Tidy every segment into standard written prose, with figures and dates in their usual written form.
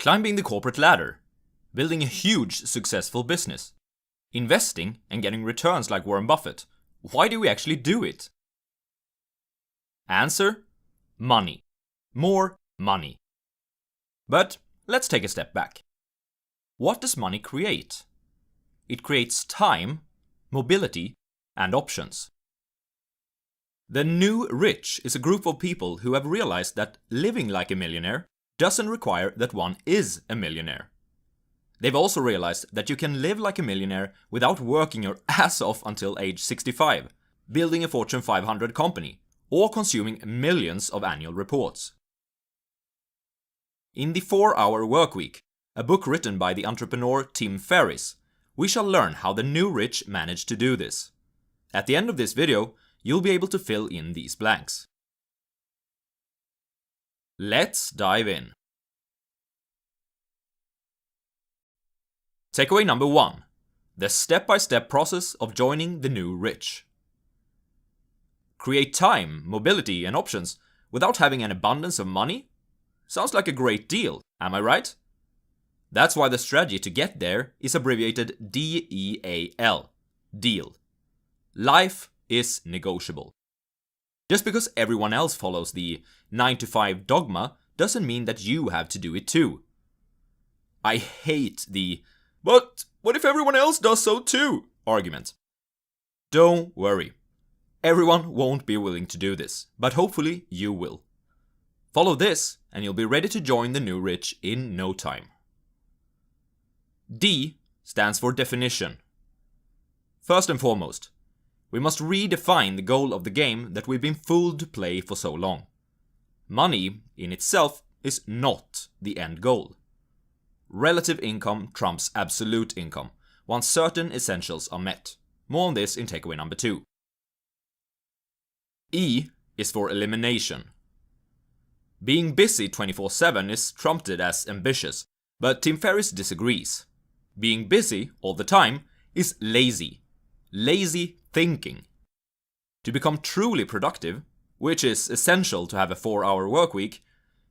Climbing the corporate ladder, building a huge successful business, investing and getting returns like Warren Buffett. Why do we actually do it? Answer: money. More money. But let's take a step back. What does money create? It creates time, mobility, and options. The new rich is a group of people who have realized that living like a millionaire doesn't require that one is a millionaire. They've also realized that you can live like a millionaire without working your ass off until age 65, building a Fortune 500 company, or consuming millions of annual reports. In the 4-Hour Workweek, a book written by the entrepreneur Tim Ferriss, we shall learn how the new rich managed to do this. At the end of this video, you'll be able to fill in these blanks. Let's dive in. Takeaway number 1. The step-by-step process of joining the new rich. Create time, mobility, and options without having an abundance of money? Sounds like a great deal, am I right? That's why the strategy to get there is abbreviated DEAL. Deal. Life is negotiable. Just because everyone else follows the 9-to-5 dogma doesn't mean that you have to do it too. I hate the "but what if everyone else does so too" argument. Don't worry. Everyone won't be willing to do this, but hopefully you will. Follow this and you'll be ready to join the new rich in no time. D stands for definition. First and foremost, we must redefine the goal of the game that we've been fooled to play for so long. Money, in itself, is not the end goal. Relative income trumps absolute income, once certain essentials are met. More on this in takeaway number 2. E is for elimination. Being busy 24/7 is trumpeted as ambitious, but Tim Ferriss disagrees. Being busy all the time is lazy. Lazy thinking. To become truly productive, which is essential to have a 4-hour workweek,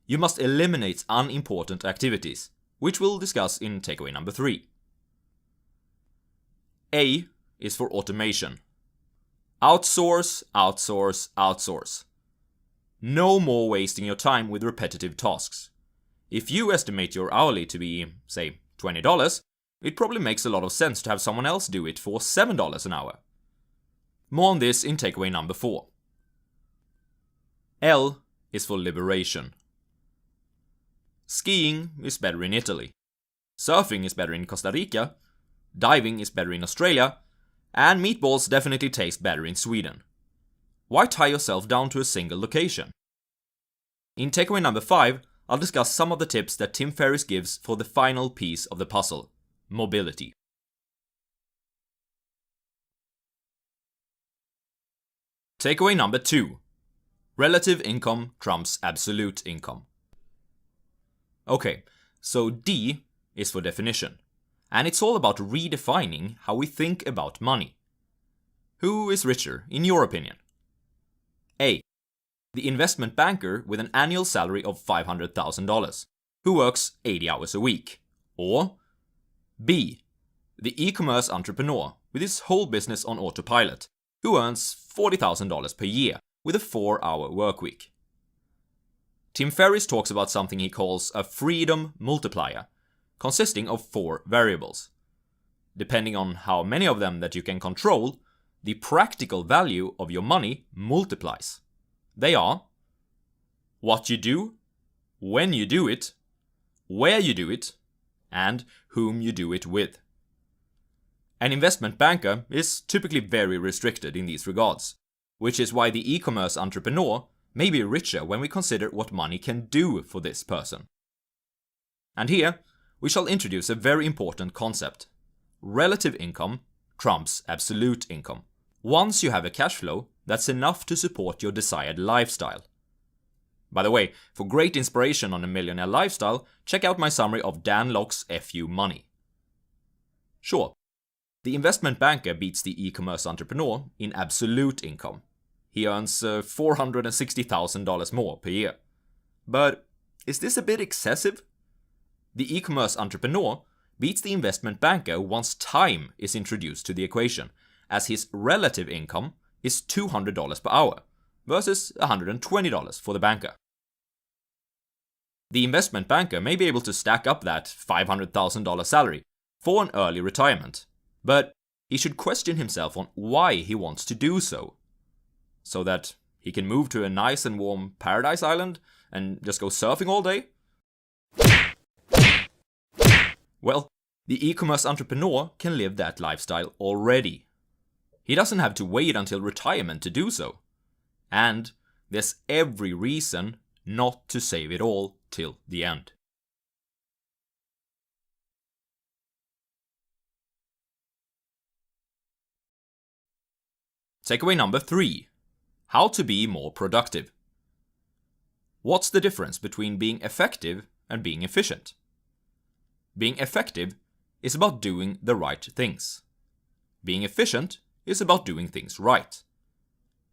you must eliminate unimportant activities, which we'll discuss in takeaway number 3. A is for automation. Outsource, outsource, outsource. No more wasting your time with repetitive tasks. If you estimate your hourly to be, say, $20, it probably makes a lot of sense to have someone else do it for $7 an hour. More on this in takeaway number 4. L is for liberation. Skiing is better in Italy. Surfing is better in Costa Rica. Diving is better in Australia. And meatballs definitely taste better in Sweden. Why tie yourself down to a single location? In takeaway number 5, I'll discuss some of the tips that Tim Ferriss gives for the final piece of the puzzle: mobility. Takeaway number 2. Relative income trumps absolute income. Okay, so D is for definition. And it's all about redefining how we think about money. Who is richer, in your opinion? A. The investment banker with an annual salary of $500,000, who works 80 hours a week. Or B. The e-commerce entrepreneur with his whole business on autopilot, who earns $40,000 per year with a 4-hour workweek. Tim Ferriss talks about something he calls a freedom multiplier, consisting of 4 variables. Depending on how many of them that you can control, the practical value of your money multiplies. They are what you do, when you do it, where you do it, and whom you do it with. An investment banker is typically very restricted in these regards, which is why the e-commerce entrepreneur may be richer when we consider what money can do for this person. And here, we shall introduce a very important concept. Relative income trumps absolute income. Once you have a cash flow, that's enough to support your desired lifestyle. By the way, for great inspiration on a millionaire lifestyle, check out my summary of Dan Lock's FU Money. Sure, the investment banker beats the e-commerce entrepreneur in absolute income. He earns $460,000 more per year. But is this a bit excessive? the e-commerce entrepreneur beats the investment banker once time is introduced to the equation, as his relative income is $200 per hour versus $120 for the banker. The investment banker may be able to stack up that $500,000 salary for an early retirement, but he should question himself on why he wants to do so. So that he can move to a nice and warm paradise island and just go surfing all day? Well, the e-commerce entrepreneur can live that lifestyle already. He doesn't have to wait until retirement to do so. And there's every reason not to save it all till the end. Takeaway number 3. How to be more productive. What's the difference between being effective and being efficient? Being effective is about doing the right things. Being efficient is about doing things right.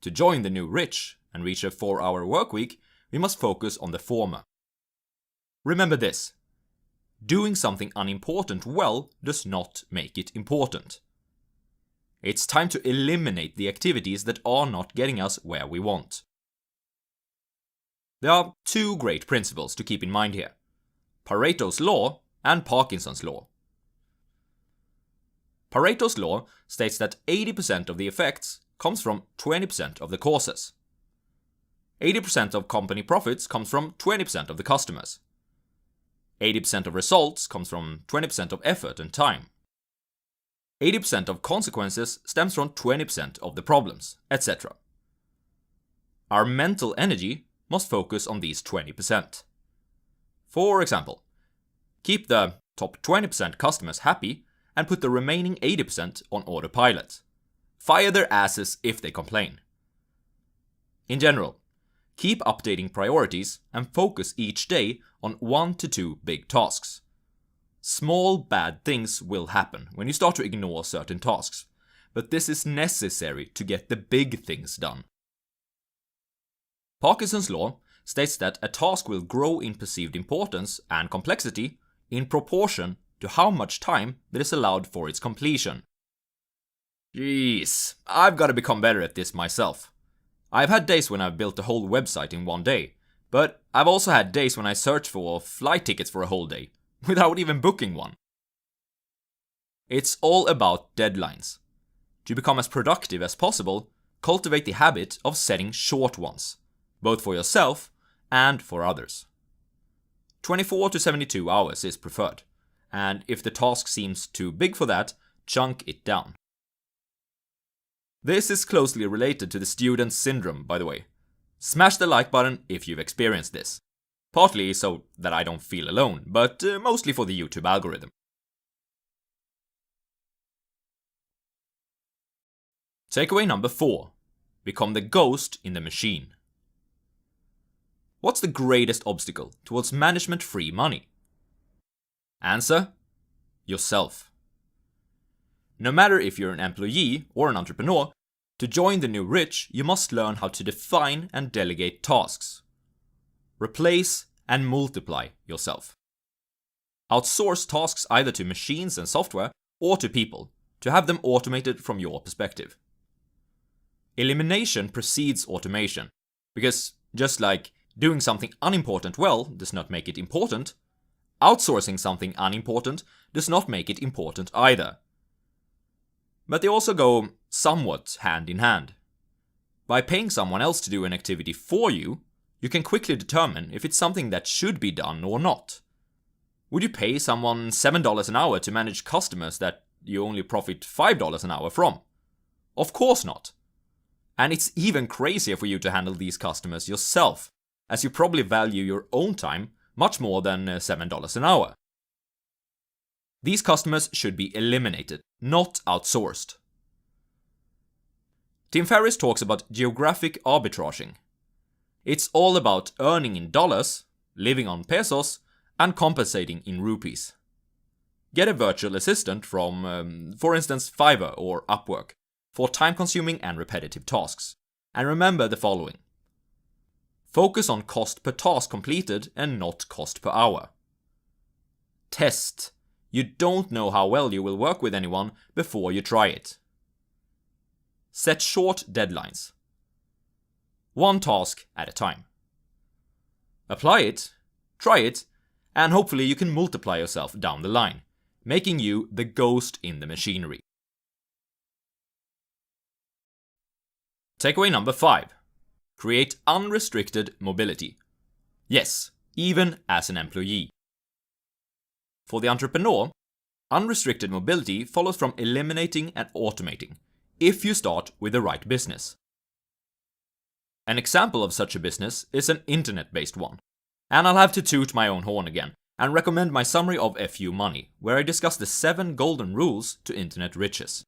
To join the new rich and reach a 4-hour workweek, we must focus on the former. Remember this: doing something unimportant well does not make it important. It's time to eliminate the activities that are not getting us where we want. There are 2 great principles to keep in mind here: Pareto's law and Parkinson's law. Pareto's law states that 80% of the effects comes from 20% of the causes. 80% of company profits comes from 20% of the customers. 80% of results comes from 20% of effort and time. 80% of consequences stems from 20% of the problems, etc. Our mental energy must focus on these 20%. For example, keep the top 20% customers happy and put the remaining 80% on autopilot. Fire their asses if they complain. In general, keep updating priorities and focus each day on 1 to 2 big tasks. Small bad things will happen when you start to ignore certain tasks, but this is necessary to get the big things done. Parkinson's law states that a task will grow in perceived importance and complexity in proportion to how much time that is allowed for its completion. Jeez, I've got to become better at this myself. I've had days when I've built a whole website in one day, but I've also had days when I search for flight tickets for a whole day, without even booking one. It's all about deadlines. To become as productive as possible, cultivate the habit of setting short ones, both for yourself and for others. 24 to 72 hours is preferred, and if the task seems too big for that, chunk it down. This is closely related to the student syndrome, by the way. Smash the like button if you've experienced this. Partly so that I don't feel alone, but mostly for the YouTube algorithm. Takeaway number 4. Become the ghost in the machine. What's the greatest obstacle towards management-free money? Answer: yourself. No matter if you're an employee or an entrepreneur, to join the new rich, you must learn how to define and delegate tasks. Replace and multiply yourself. Outsource tasks either to machines and software or to people to have them automated from your perspective. Elimination precedes automation, because just like doing something unimportant well does not make it important, outsourcing something unimportant does not make it important either. But they also go somewhat hand in hand. By paying someone else to do an activity for you, you can quickly determine if it's something that should be done or not. Would you pay someone $7 an hour to manage customers that you only profit $5 an hour from? Of course not. And it's even crazier for you to handle these customers yourself, as you probably value your own time much more than $7 an hour. These customers should be eliminated, not outsourced. Tim Ferriss talks about geographic arbitraging. It's all about earning in dollars, living on pesos, and compensating in rupees. Get a virtual assistant from, for instance, Fiverr or Upwork, for time-consuming and repetitive tasks. And remember the following. Focus on cost per task completed and not cost per hour. test. You don't know how well you will work with anyone before you try it. Set short deadlines. One task at a time. Apply it, try it, and hopefully you can multiply yourself down the line, making you the ghost in the machinery. Takeaway number 5. Create unrestricted mobility. Yes, even as an employee. For the entrepreneur, unrestricted mobility follows from eliminating and automating, if you start with the right business. An example of such a business is an internet-based one, and I'll have to toot my own horn again and recommend my summary of FU Money, where I discuss the 7 golden rules to internet riches.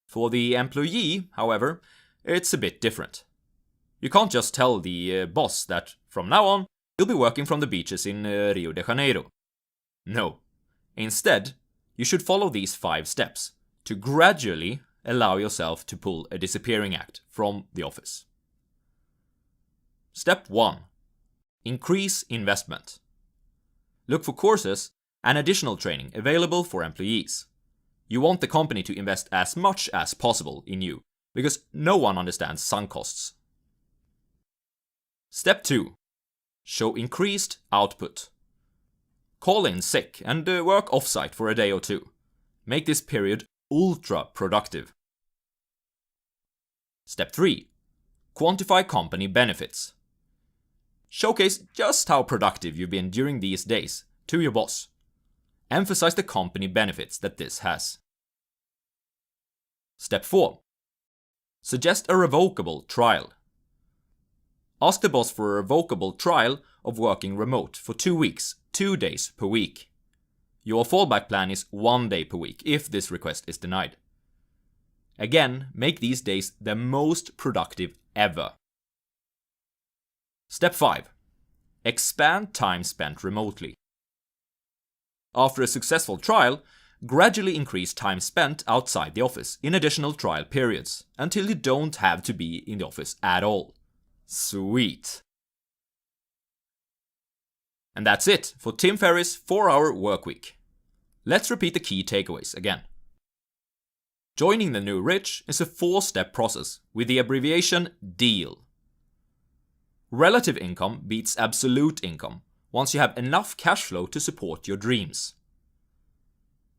For the employee, however, it's a bit different. You can't just tell the boss that from now on you'll be working from the beaches in Rio de Janeiro. No. Instead, you should follow these 5 steps to gradually allow yourself to pull a disappearing act from the office. Step 1. Increase investment. Look for courses and additional training available for employees. You want the company to invest as much as possible in you, because no one understands sunk costs. Step 2. Show increased output. Call in sick and work off-site for a day or 2. Make this period ultra productive. Step 3. Quantify company benefits. Showcase just how productive you've been during these days to your boss. Emphasize the company benefits that this has. Step 4. Suggest a revocable trial. Ask the boss for a revocable trial of working remote for 2 weeks, 2 days per week. Your fallback plan is 1 day per week if this request is denied. Again, make these days the most productive ever. Step 5. Expand time spent remotely. After a successful trial, gradually increase time spent outside the office in additional trial periods until you don't have to be in the office at all. Sweet. And that's it for Tim Ferriss' 4-hour workweek. Let's repeat the key takeaways again. Joining the new rich is a 4-step process with the abbreviation DEAL. Relative income beats absolute income once you have enough cash flow to support your dreams.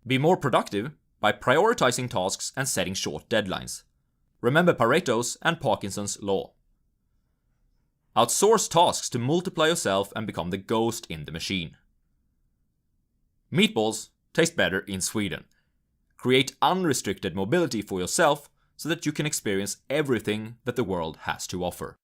Be more productive by prioritizing tasks and setting short deadlines. Remember Pareto's and Parkinson's law. Outsource tasks to multiply yourself and become the ghost in the machine. Meatballs taste better in Sweden. Create unrestricted mobility for yourself so that you can experience everything that the world has to offer.